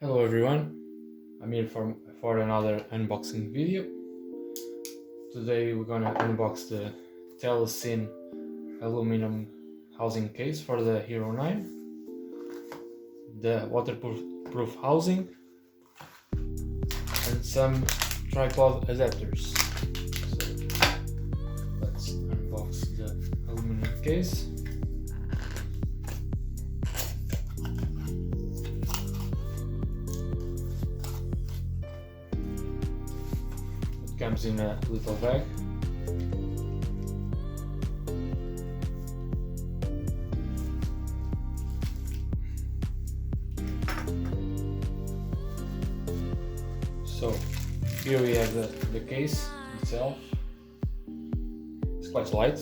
Hello everyone, I'm here for another unboxing video. Today we're gonna unbox the Telesin aluminum housing case for the Hero9, the waterproof housing, and some tripod adapters. So let's unbox the aluminum case. Comes in a little bag. So here we have the case itself. It's quite light.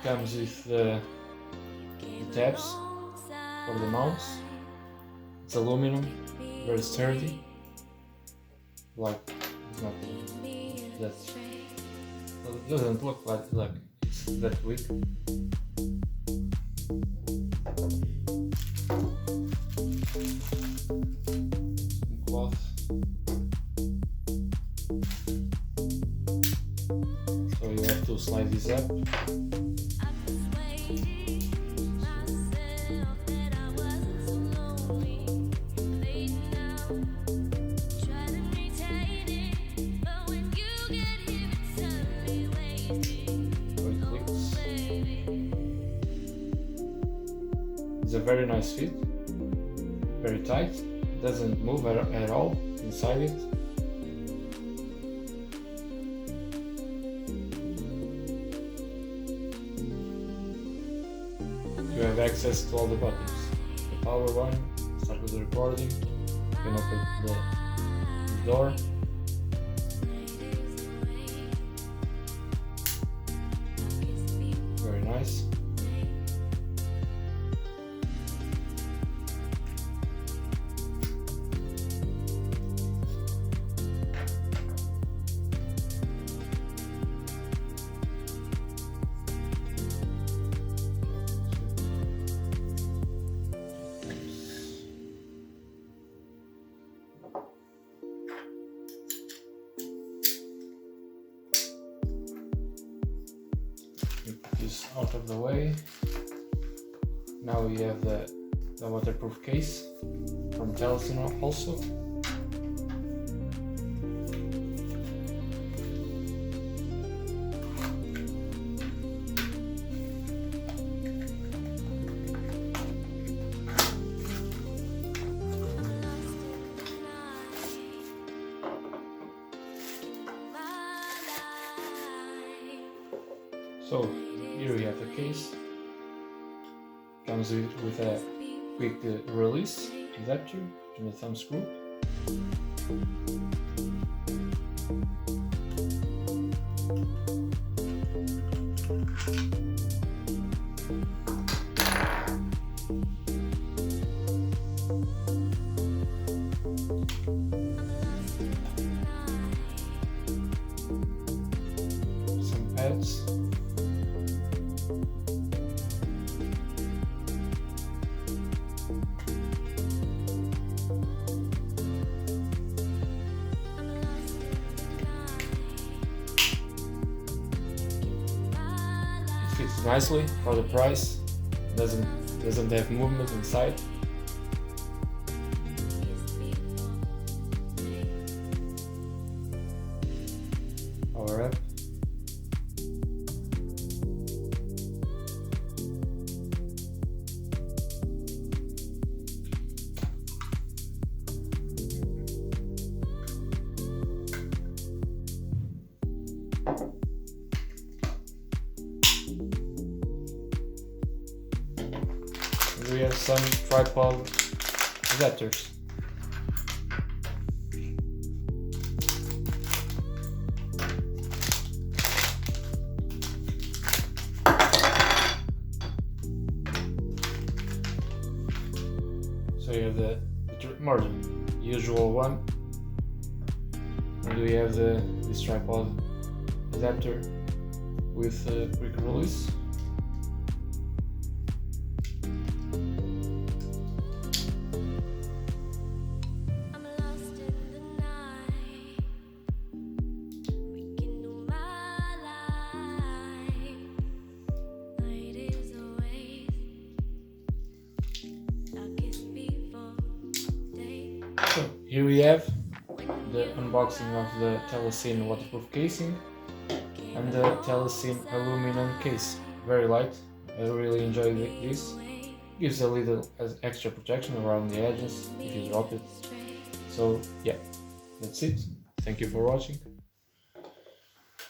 Comes with the tabs for the mounts. It's aluminum, very sturdy. Like it's not that. Well, it doesn't look like it's that weak. Some cloth. So you have to slide this up. It's a very nice fit, very tight, doesn't move at all inside it. You have access to all the buttons. The power one, start with the recording, you can open the door. Very nice. Put this out of the way. Now we have the waterproof case from Telesin also. So here we have the case. Comes with a quick release adapter and a thumb screw. Some pads. Fits nicely for the price. Doesn't have movement inside. Power up. We have some tripod adapters. So you have the more usual one and we have this tripod adapter with quick release. So here we have the unboxing of the Telesin waterproof casing and the Telesin aluminum case. Very light, I really enjoy this. Gives a little extra protection around the edges if you drop it. So yeah, that's it. Thank you for watching.